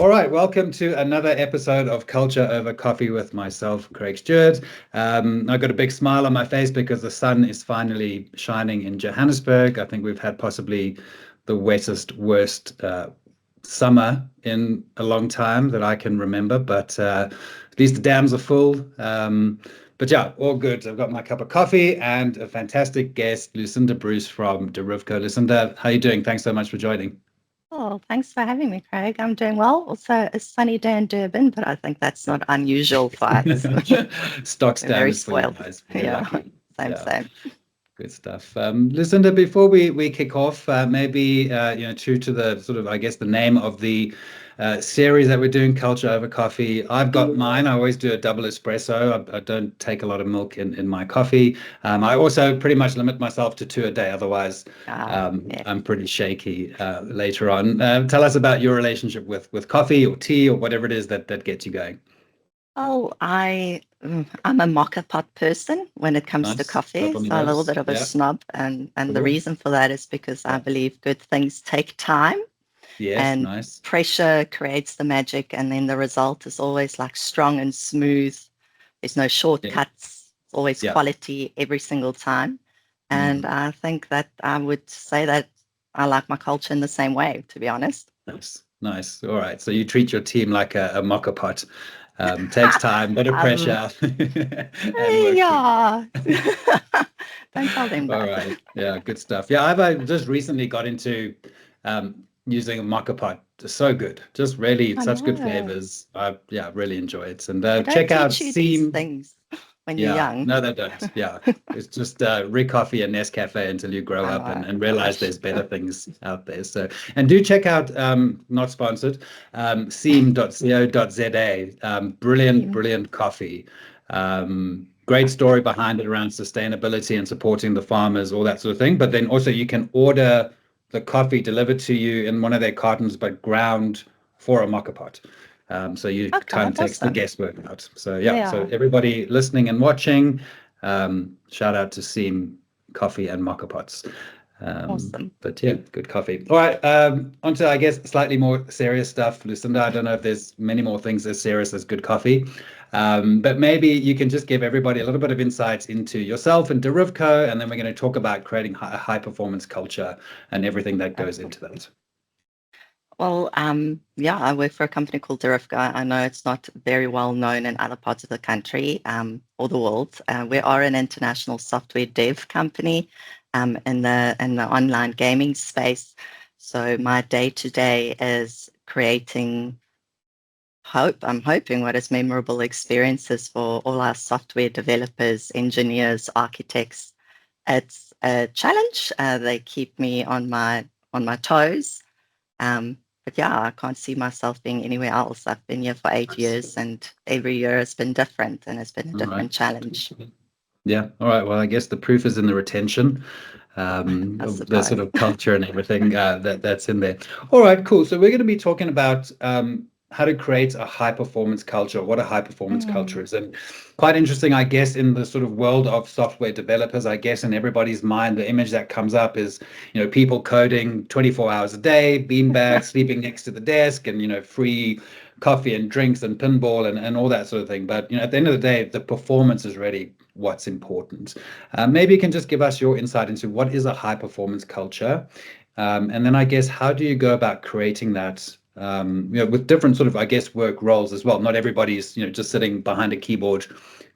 All right, welcome to another episode of Culture Over Coffee with myself, Craig Stewart. I've got a big smile on my face because the sun is finally shining in Johannesburg. I think we've had possibly the wettest, worst summer in a long time that I can remember, but at least the dams are full. But yeah, all good. I've got my cup of coffee and a fantastic guest, Lucinda Bruce from Derivco. Lucinda, how are you doing? Thanks so much for joining. Oh, thanks for having me, Craig. I'm doing well. Also, a sunny day in Durban, but I think that's not unusual for us. Stock We're very standard for you spoiled. guys. Very Yeah, lucky. same, Yeah, same. good stuff. Lucinda, before we kick off, maybe true to the sort of, I guess, the name of the series that we're doing, Culture Over Coffee. I've got mine. I always do a double espresso. I don't take a lot of milk in my coffee. I also pretty much limit myself to two a day. Otherwise, Yes. I'm pretty shaky later on. Tell us about your relationship with coffee or tea or whatever it is that gets you going. Oh, I'm a mocha pot person when it comes to Nice. Got coffee, one of so a little those. bit of a Yeah. snob, and the Cool. reason for that is because I Yeah. believe good things take time, Yes. and Nice. pressure creates the magic, and then the result is always like strong and smooth. There's no Yeah. shortcuts. It's always Yeah. quality every single time. And Mm. I think that I would say that I like my culture in the same way, to be honest. Nice. Nice. All right. So you treat your team like a mocha pot. Takes time, bit of um, pressure, and works quick. yeah. Don't tell them All that. right. Yeah. Good stuff. Yeah. I've just recently got into using a maca pot. It's so good. Just really I such good know. flavors. Yeah, really enjoy it. And They don't check out teach you these Seam. things when you're Yeah, young. no, they don't. Yeah, it's just Rick Coffee and Nescafe until you grow I up know. and realize Gosh. there's better things out there. So, and do check out, not sponsored, seam.co.za. Brilliant, Team. brilliant coffee. Great story behind it around sustainability and supporting the farmers, all that sort of thing. But then also you can order the coffee delivered to you in one of their cartons, but ground for a mocha pot. So you Okay, kind of takes the awesome. guesswork out. So yeah, so Yeah, everybody listening and watching, shout out to Seam Coffee and Mocha Pots. awesome. But yeah, good coffee. All right, on to I guess slightly more serious stuff, Lucinda. I don't know if there's many more things as serious as good coffee, but maybe you can just give everybody a little bit of insights into yourself and Derivco, and then we're going to talk about creating a high performance culture and everything that goes into that. Well, yeah, I work for a company called Derivka. I know it's not very well known in other parts of the country, or the world. We are an international software dev company, in the online gaming space. So my day to day is creating I'm hoping what is memorable experiences for all our software developers, engineers, architects. It's a challenge. They keep me on my toes. But yeah, I can't see myself being anywhere else. I've been here for 8 years, and every year has been different, and it's been a All right. different challenge, Yeah. All right. Well, I guess the proof is in the retention, I of the suppose. sort of culture and everything that's in there. All right. Cool. So we're going to be talking about how to create a high performance culture, what a high performance culture Mm, is, and quite interesting, I guess, in the sort of world of software developers. I guess in everybody's mind, the image that comes up is people coding 24 hours a day, beanbags, sleeping next to the desk, and free coffee and drinks and pinball and all that sort of thing. But at the end of the day, the performance is really what's important. Maybe you can just give us your insight into what is a high performance culture, and then I guess how do you go about creating that? With different sort of, I guess, work roles as well. Not everybody's, just sitting behind a keyboard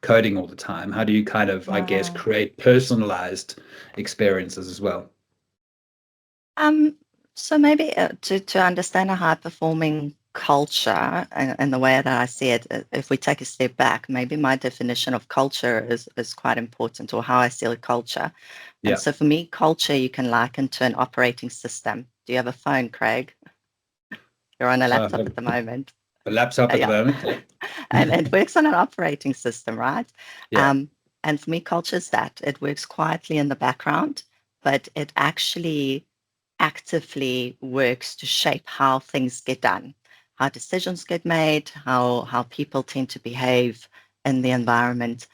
coding all the time. How do you kind of, I guess, no. create personalized experiences as well? Um, so maybe to understand a high performing culture and the way that I see it, if we take a step back, maybe my definition of culture is quite important, or how I see a culture. And Yeah. so for me, culture you can liken to an operating system. Do you have a phone, Craig? You're on a laptop Uh, at the moment. a laptop at the Yeah. moment. Yeah. And it works on an operating system, right? Yeah. Um, and for me, culture is that it works quietly in the background, but it actually actively works to shape how things get done, how decisions get made, how people tend to behave in the environment.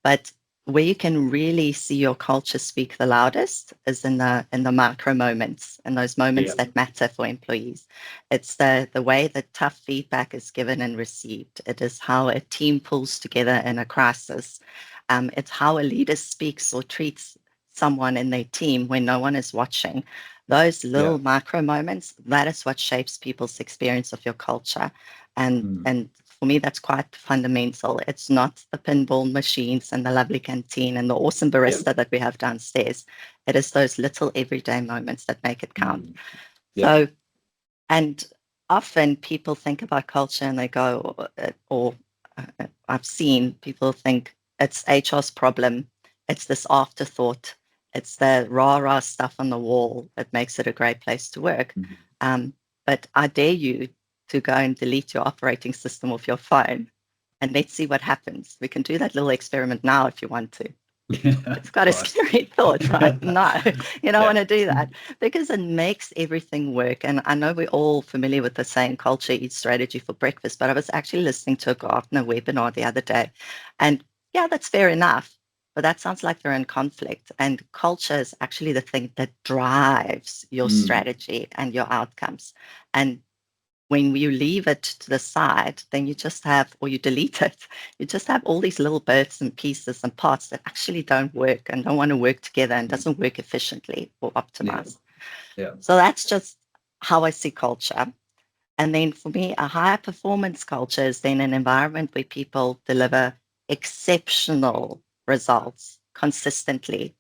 But where you can really see your culture speak the loudest is in the micro moments, and those moments Yeah. that matter for employees. It's the way that tough feedback is given and received. It is how a team pulls together in a crisis. It's how a leader speaks or treats someone in their team when no one is watching. Those Yeah. little micro moments, that is what shapes people's experience of your culture. And for me, that's quite fundamental. It's not the pinball machines and the lovely canteen and the awesome Yeah. barista that we have downstairs. It is those little everyday moments that make it count. Yeah. So, and often people think about culture and they go, or I've seen people think it's HR's problem. It's this afterthought. It's the rah-rah stuff on the wall that makes it a great place to work. Um, but I dare you to go and delete your operating system off your phone and let's see what happens. We can do that little experiment now if you want to. Yeah. It's got a God. scary thought, right? No, you don't Yeah. want to do that because it makes everything work. And I know we're all familiar with the saying culture eats strategy for breakfast, but I was actually listening to a Gartner webinar the other day. And yeah, that's fair enough. But that sounds like they're in conflict. And culture is actually the thing that drives your strategy and your outcomes. And when you leave it to the side, then you just have, or you delete it, you just have all these little bits and pieces and parts that actually don't work and don't want to work together and doesn't work efficiently or Yeah. optimize. Yeah. So that's just how I see culture. And then for me, a higher performance culture is then an environment where people deliver exceptional results consistently.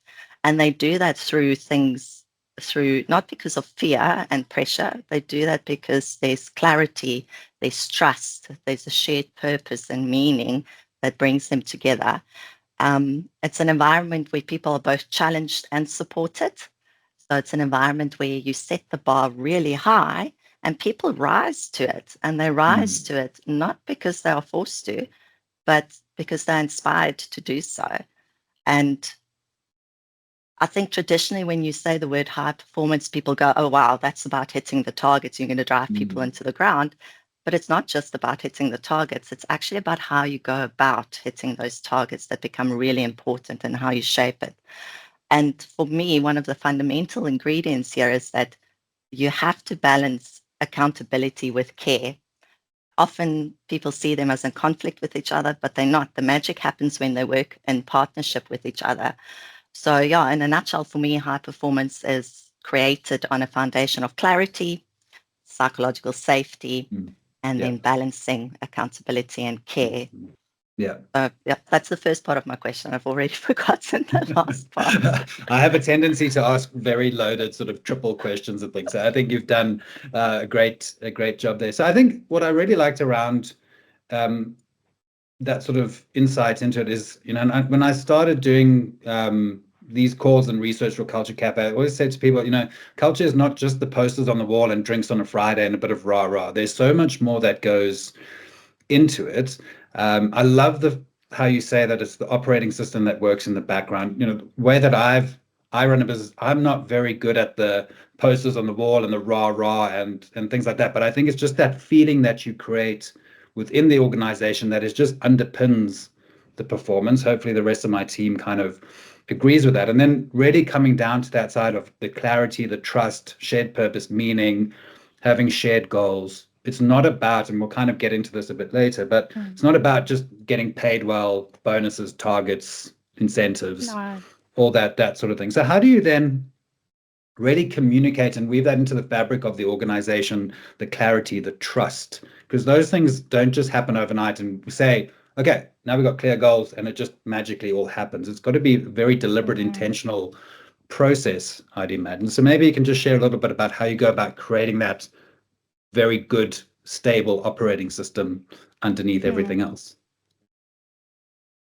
And they do that through things, through not because of fear and pressure. They do that because there's clarity, there's trust, there's a shared purpose and meaning that brings them together. It's an environment where people are both challenged and supported. So it's an environment where you set the bar really high and people rise to it. And they rise to it not because they are forced to, but because they're inspired to do so. And I think traditionally, when you say the word high performance, people go, oh, wow, that's about hitting the targets. You're going to drive people into the ground. But it's not just about hitting the targets. It's actually about how you go about hitting those targets that become really important and how you shape it. And for me, one of the fundamental ingredients here is that you have to balance accountability with care. Often people see them as in conflict with each other, but they're not. The magic happens when they work in partnership with each other. So, yeah, in a nutshell, for me, high performance is created on a foundation of clarity, psychological safety, and Yeah. then balancing accountability and care. Yeah. So, yeah, that's the first part of my question. I've already forgotten the last part. I have a tendency to ask very loaded sort of triple questions and things. So I think you've done a great job there. So I think what I really liked around that sort of insight into it is, and when I started doing these calls and research for Culture Cafe, I always said to people, culture is not just the posters on the wall and drinks on a Friday and a bit of rah rah. There's so much more that goes into it. I love how you say that it's the operating system that works in the background. The way that I run a business, I'm not very good at the posters on the wall and the rah rah and things like that. But I think it's just that feeling that you create within the organization that is just underpins the performance. Hopefully, the rest of my team kind of agrees with that. And then really coming down to that side of the clarity, the trust, shared purpose, meaning, having shared goals. It's not about, and we'll kind of get into this a bit later, but it's not about just getting paid well, bonuses, targets, incentives, No. all that sort of thing. So how do you then really communicate and weave that into the fabric of the organization, the clarity, the trust? Because those things don't just happen overnight and we say, okay, now we've got clear goals and it just magically all happens. It's got to be a very deliberate, intentional process, I'd imagine. So maybe you can just share a little bit about how you go about creating that very good, stable operating system underneath everything else.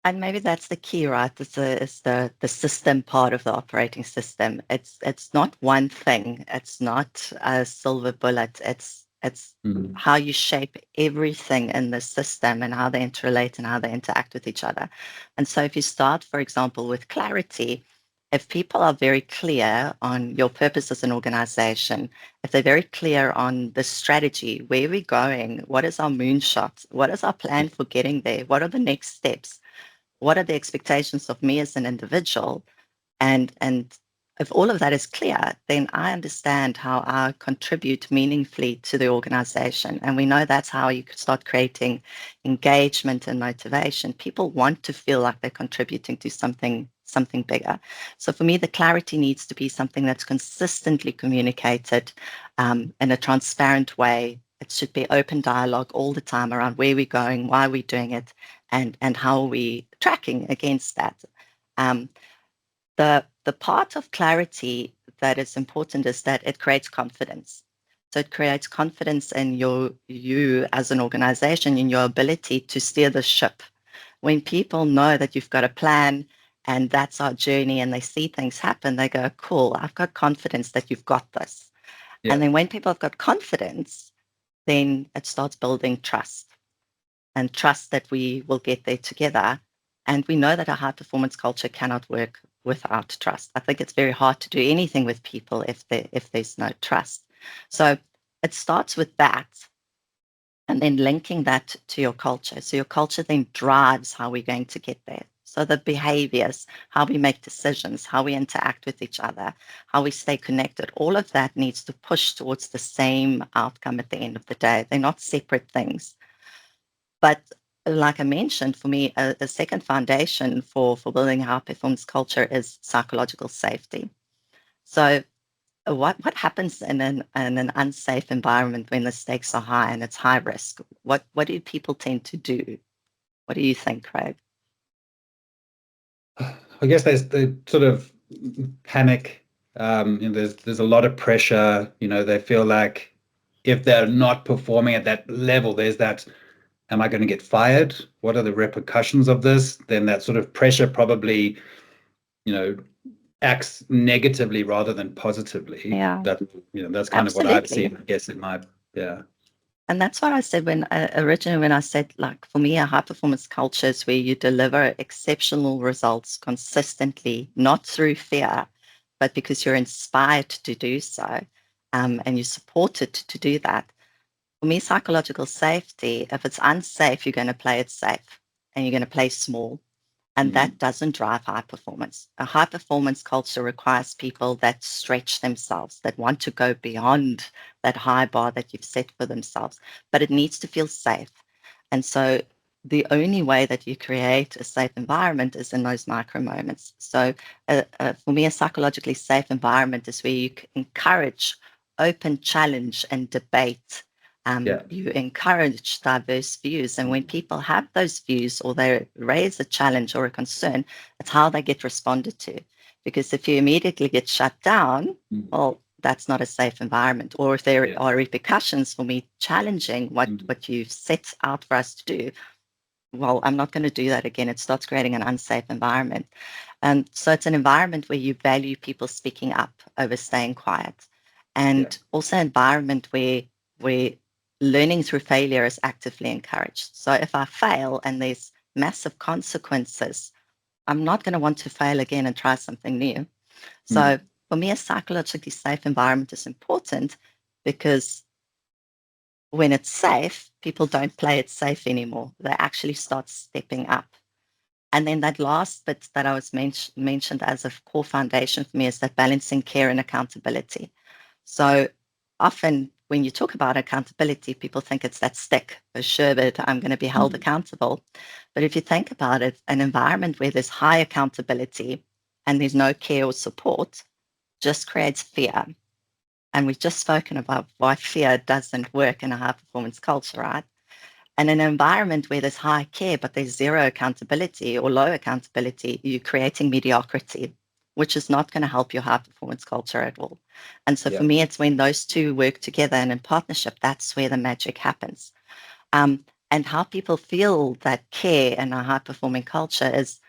And maybe that's the key, right? It's the system part of the operating system. It's not one thing. It's not a silver bullet. It's how you shape everything in the system and how they interrelate and how they interact with each other. And so if you start, for example, with clarity, if people are very clear on your purpose as an organization, if they're very clear on the strategy, where we're going, what is our moonshot, what is our plan for getting there, what are the next steps, what are the expectations of me as an individual? And if all of that is clear, then I understand how I contribute meaningfully to the organization. And we know that's how you could start creating engagement and motivation. People want to feel like they're contributing to something bigger. So for me, the clarity needs to be something that's consistently communicated in a transparent way. It should be open dialogue all the time around where we're going, why we're doing it, and how we're tracking against that. Um, the part of clarity that is important is that it creates confidence. So it creates confidence in you as an organization, in your ability to steer the ship. When people know that you've got a plan and that's our journey and they see things happen, they go, cool, I've got confidence that you've got this. Yeah. And then when people have got confidence, then it starts building trust and trust that we will get there together. And we know that a high performance culture cannot work without trust. I think it's very hard to do anything with people if there's no trust. So it starts with that and then linking that to your culture. So your culture then drives how we're going to get there. So the behaviors, how we make decisions, how we interact with each other, how we stay connected, all of that needs to push towards the same outcome at the end of the day. They're not separate things. But like I mentioned, for me, a second foundation for building a high performance culture is psychological safety. So what happens in an unsafe environment when the stakes are high and it's high risk? What do people tend to do? What do you think, Craig? I guess there's the sort of panic. There's a lot of pressure. They feel like if they're not performing at that level, there's that, am I going to get fired? What are the repercussions of this? Then that sort of pressure probably, you know, acts negatively rather than positively. Yeah, That's kind of what I've absolutely. seen, I guess, in my, yeah. And that's what I said when originally when I said, like, for me, a high performance culture is where you deliver exceptional results consistently, not through fear, but because you're inspired to do so, and you're supported to do that. For me, psychological safety, if it's unsafe, you're going to play it safe and you're going to play small. And Mm, that doesn't drive high performance. A high performance culture requires people that stretch themselves, that want to go beyond that high bar that you've set for themselves, but it needs to feel safe. And so the only way that you create a safe environment is in those micro moments. So for me, a psychologically safe environment is where you encourage open challenge and debate. yeah. You encourage diverse views. And when people have those views or they raise a challenge or a concern, it's how they get responded to. Because if you immediately get shut down, Mm, well, that's not a safe environment. Or if there yeah. are repercussions for me challenging Mm, what you've set out for us to do, well, I'm not going to do that again. It starts creating an unsafe environment. And so it's an environment where you value people speaking up over staying quiet. yeah. And also an environment where learning through failure is actively encouraged. So if I fail and there's massive consequences, I'm not going to want to fail again and try something new. Mm, So for me, a psychologically safe environment is important because when it's safe, people don't play it safe anymore. They actually start stepping up. And then that last bit that I was mentioned as a core foundation for me is that balancing care and accountability. So often when you talk about accountability, people think it's that stick, for sure, that I'm going to be held mm, accountable. But if you think about it, an environment where there's high accountability and there's no care or support just creates fear. And we've just spoken about why fear doesn't work in a high performance culture, right? And in an environment where there's high care, but there's zero accountability or low accountability, you're creating mediocrity, which is not going to help your high performance culture at all. And so for yeah. me, it's when those two work together and in partnership, that's where the magic happens. And how people feel that care in a high performing culture is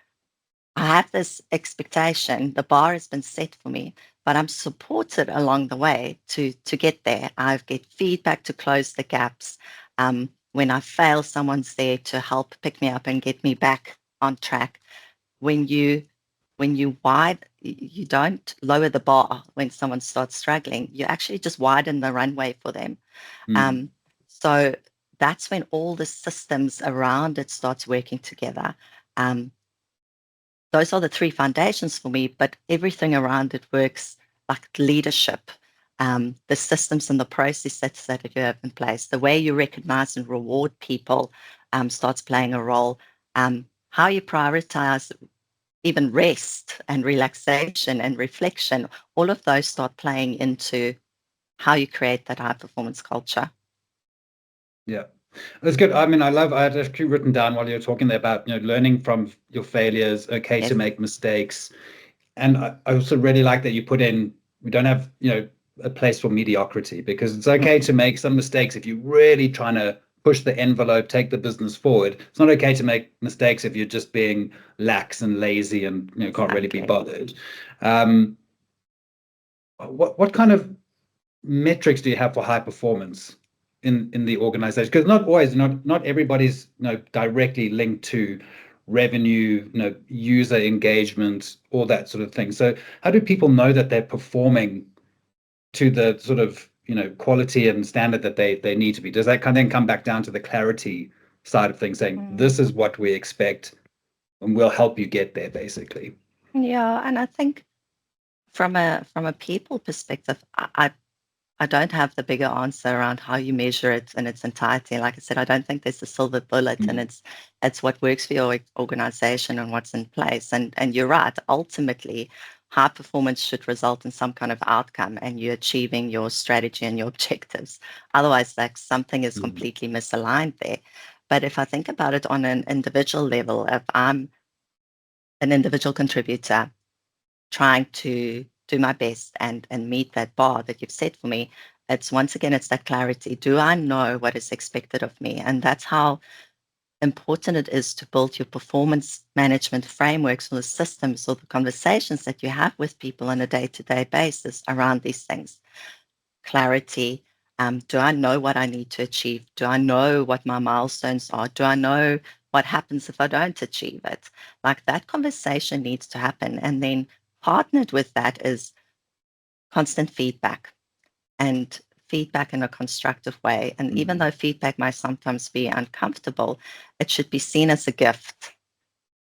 I have this expectation, the bar has been set for me, but I'm supported along the way to get there. I get feedback to close the gaps. When I fail, someone's there to help pick me up and get me back on track. When you you don't lower the bar when someone starts struggling. You actually just widen the runway for them. Mm, Um, so that's when all the systems around it starts working together. Um, those are the three foundations for me, but everything around it works like leadership, the systems and the processes that you have in place, the way you recognize and reward people starts playing a role, how you prioritize even rest and relaxation and reflection, all of those start playing into how you create that high performance culture. Yeah. That's good. I mean, I had actually written down while you were talking there about, learning from your failures, okay to Yes. make mistakes. And I also really like that you put in, we don't have, a place for mediocrity, because it's okay to make some mistakes if you're really trying to push the envelope, take the business forward. It's not okay to make mistakes if you're just being lax and lazy and can't really be Exactly. bothered. Um, what kind of metrics do you have for high performance in the organization? Because not everybody's directly linked to revenue, user engagement, all that sort of thing. So how do people know that they're performing to the sort of quality and standard that they need to be? Does that kind of then come back down to the clarity side of things, saying Mm. this is what we expect and we'll help you get there, basically? Yeah, and I think from a people perspective, I don't have the bigger answer around how you measure it in its entirety. Like I said, I don't think there's a silver bullet, and Mm, it's what works for your organization and what's in place. And you're right. Ultimately, high performance should result in some kind of outcome, and you're achieving your strategy and your objectives. Otherwise, like something is mm, completely misaligned there. But if I think about it on an individual level, if I'm an individual contributor trying to do my best and meet that bar that you've set for me, it's once again, it's that clarity. Do I know what is expected of me? And that's how important it is to build your performance management frameworks or the systems or the conversations that you have with people on a day-to-day basis around these things. Clarity. Do I know what I need to achieve? Do I know what my milestones are? Do I know what happens if I don't achieve it? Like that conversation needs to happen. And then partnered with that is constant feedback and feedback in a constructive way. And even mm, though feedback might sometimes be uncomfortable, it should be seen as a gift.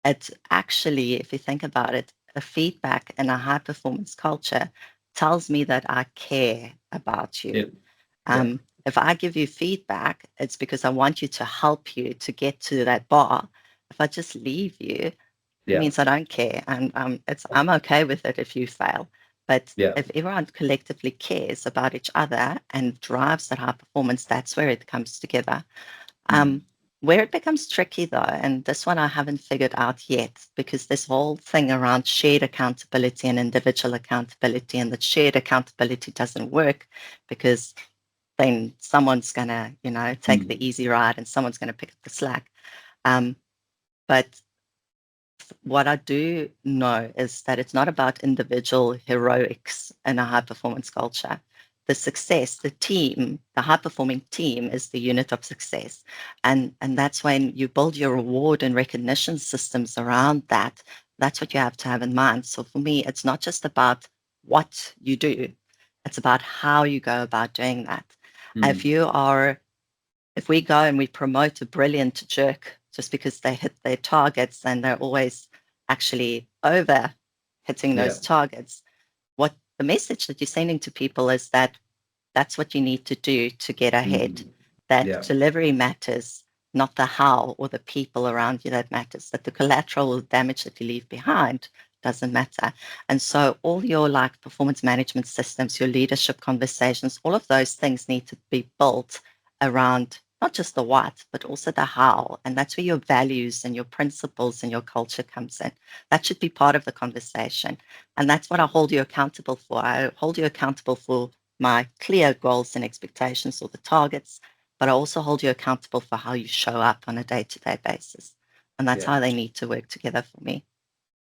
It's actually, if you think about it, a feedback in a high performance culture tells me that I care about you. yeah, yeah, If I give you feedback, it's because I want you to help you to get to that bar. If I just leave you, it yeah, means I don't care, and I'm okay with it if you fail. But yeah. if everyone collectively cares about each other and drives that high performance, that's where it comes together. Mm, Where it becomes tricky though, and this one I haven't figured out yet, because this whole thing around shared accountability and individual accountability, and that shared accountability doesn't work because then someone's gonna, take mm, the easy ride and someone's gonna pick up the slack. Um, but what I do know is that it's not about individual heroics in a high performance culture. The success, the team, the high performing team is the unit of success. And that's when you build your reward and recognition systems around that. That's what you have to have in mind. So for me, it's not just about what you do, it's about how you go about doing that. If mm, you are if we go and we promote a brilliant jerk just because they hit their targets and they're always actually over hitting yeah, those targets, what the message that you're sending to people is that that's what you need to do to get ahead, mm, that yeah, delivery matters, not the how or the people around you that matters, that the collateral or damage that you leave behind doesn't matter. And so all your like performance management systems, your leadership conversations, all of those things need to be built around not just the what, but also the how. And that's where your values and your principles and your culture comes in. That should be part of the conversation. And that's what I hold you accountable for. I hold you accountable for my clear goals and expectations or the targets, but I also hold you accountable for how you show up on a day-to-day basis. And that's yeah. how they need to work together for me.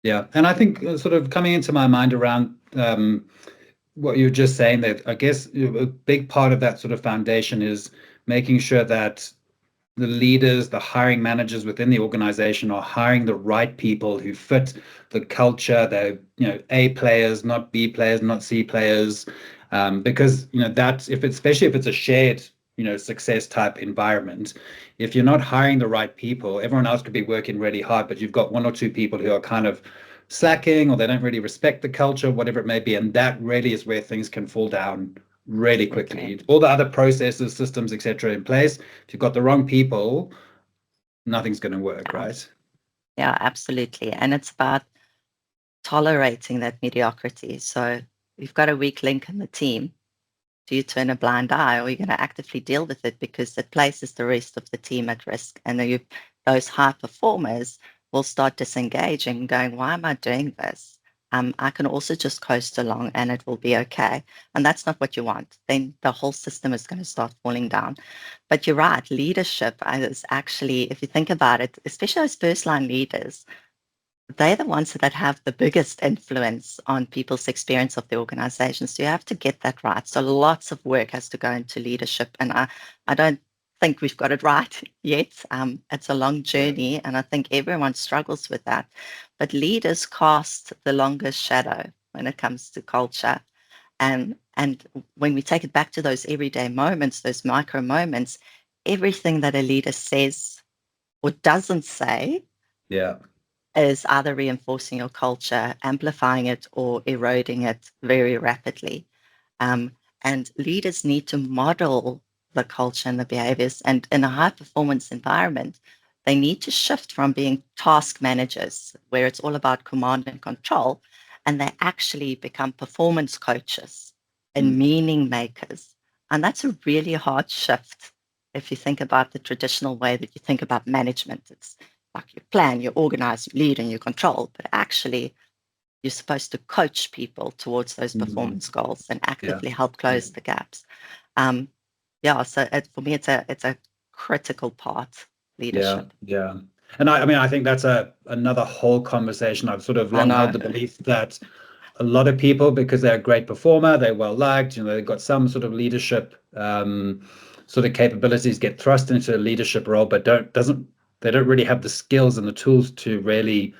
Yeah, and I think sort of coming into my mind around what you're just saying, that I guess a big part of that sort of foundation is making sure that the leaders, the hiring managers within the organization are hiring the right people who fit the culture. They're, A players, not B players, not C players. Because, that's if it's, especially if it's a shared, success type environment, if you're not hiring the right people, everyone else could be working really hard, but you've got one or two people who are kind of slacking or they don't really respect the culture, whatever it may be. And that really is where things can fall down really Absolutely. quickly. All the other processes, systems, etc., in place. If you've got the wrong people, nothing's going to work, Yeah, right? yeah, absolutely. And it's about tolerating that mediocrity. So you've got a weak link in the team. Do you turn a blind eye, or are you going to actively deal with it because it places the rest of the team at risk? And then those high performers will start disengaging, going, "Why am I doing this? I can also just coast along, and it will be okay." And that's not what you want. Then the whole system is going to start falling down. But you're right. Leadership is actually, if you think about it, especially as first line leaders, they're the ones that have the biggest influence on people's experience of the organization. So you have to get that right. So lots of work has to go into leadership. And I don't think we've got it right yet. It's a long Yeah. journey, and I think everyone struggles with that. But leaders cast the longest shadow when it comes to culture. And when we take it back to those everyday moments, those micro moments, everything that a leader says or doesn't say Yeah. is either reinforcing your culture, amplifying it, or eroding it very rapidly. Um, and leaders need to model the culture and the behaviors. And in a high performance environment, they need to shift from being task managers, where it's all about command and control, and they actually become performance coaches and Mm. meaning makers. And that's a really hard shift if you think about the traditional way that you think about management. It's like you plan, you organize, you lead, and you control. But actually, you're supposed to coach people towards those Mm. performance goals and Yeah. actively help Yeah. close the gaps. Um, yeah, so for me, it's a critical part Yeah. leadership. Yeah. And I mean, I think that's another whole conversation. I've sort of I long held know, the belief that a lot of people, because they're a great performer, they're well liked, they've got some sort of leadership sort of capabilities, get thrust into a leadership role, but they don't really have the skills and the tools to really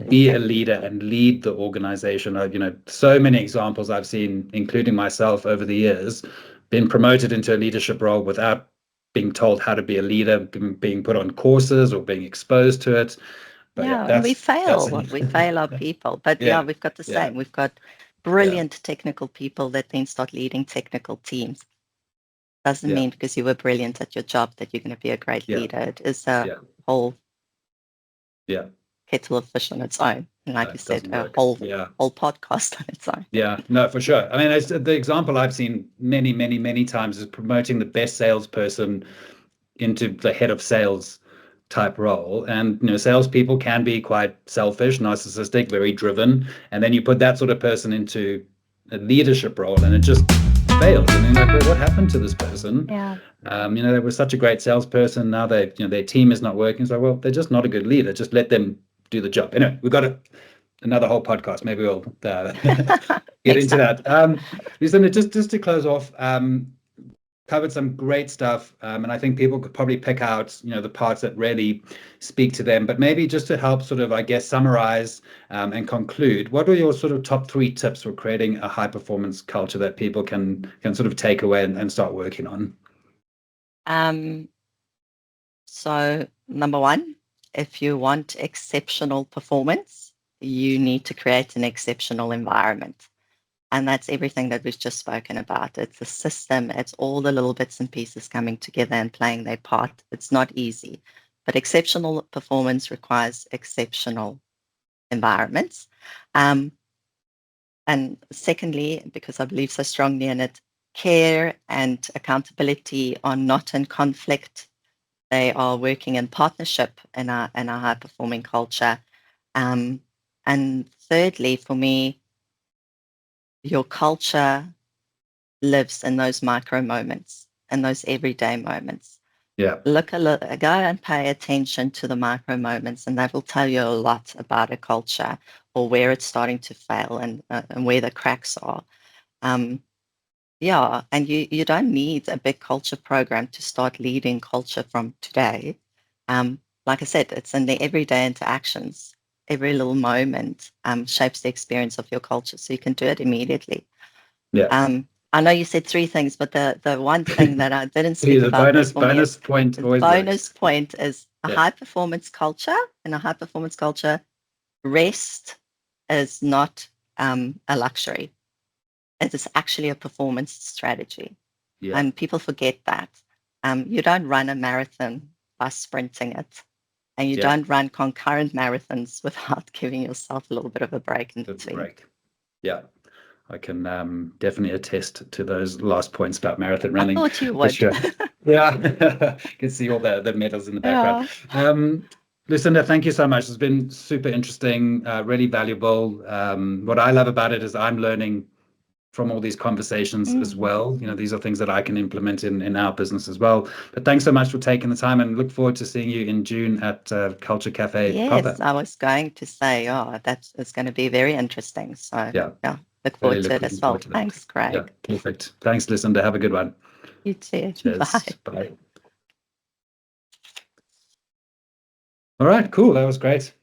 be a absolutely. leader and lead the organization. So many examples I've seen, including myself over the years, been promoted into a leadership role without being told how to be a leader, being put on courses or being exposed to it. But yeah, Yeah, and that's we fail our people. But yeah, yeah, we've got the yeah, same. We've got yeah, brilliant technical people that then start leading technical teams. Doesn't yeah, mean because you were brilliant at your job that you're going to be a great yeah, leader. It is a yeah, whole yeah. kettle of fish on its own. And No, like you it said, doesn't a work. Yeah, whole podcast on its own. yeah, no, for sure. I mean, it's, the example I've seen many, many, many times is promoting the best salesperson into the head of sales type role. And salespeople can be quite selfish, narcissistic, very driven. And then you put that sort of person into a leadership role, and it just fails. And then like, well, what happened to this person? Yeah. They were such a great salesperson. Now their team is not working. So, well, they're just not a good leader. Just let them do the job. Anyway, we've got another whole podcast. Maybe we'll get Next into time. that. Lucinda, just to close off, covered some great stuff, and I think people could probably pick out, the parts that really speak to them. But maybe just to help sort of, I guess, summarize and conclude, what are your sort of top 3 tips for creating a high performance culture that people can sort of take away and start working on? Um, so number one, if you want exceptional performance, you need to create an exceptional environment. And that's everything that we've just spoken about. It's a system, it's all the little bits and pieces coming together and playing their part. It's not easy, but exceptional performance requires exceptional environments. Um, and secondly, because I believe so strongly in it, care and accountability are not in conflict. They are working in partnership in a high performing culture. Um, and thirdly, for me, your culture lives in those micro moments, in those everyday moments. Yeah, Go and pay attention to the micro moments, and that will tell you a lot about a culture or where it's starting to fail and where the cracks are. Um, yeah, and you don't need a big culture program to start leading culture from today. Like I said, it's in the everyday interactions. Every little moment shapes the experience of your culture, so you can do it immediately. yeah. I know you said 3 things, but the one thing that I didn't speak Please, a about that for me bonus point is always works. bonus point is a Yeah, high performance culture. In a high performance culture, rest, is not a luxury. It is actually a performance strategy. Yeah. And people forget that. You don't run a marathon by sprinting it. And you don't run concurrent marathons without giving yourself a little bit of a break in between. Yeah. I can definitely attest to those last points about marathon running. I thought you would. Sure. Yeah, you can see all the medals in the background. Yeah. Lucinda, thank you so much. It's been super interesting, really valuable. What I love about it is I'm learning from all these conversations as well. You know, these are things that I can implement in our business as well. But thanks so much for taking the time, and look forward to seeing you in June at Culture Cafe. Yes, I was going to say, that is going to be very interesting. So yeah, look forward to it as well. Thanks, Craig. Yeah, perfect. Thanks, Lucinda. Have a good one. You too. Cheers. Bye. Bye. All right, cool. That was great.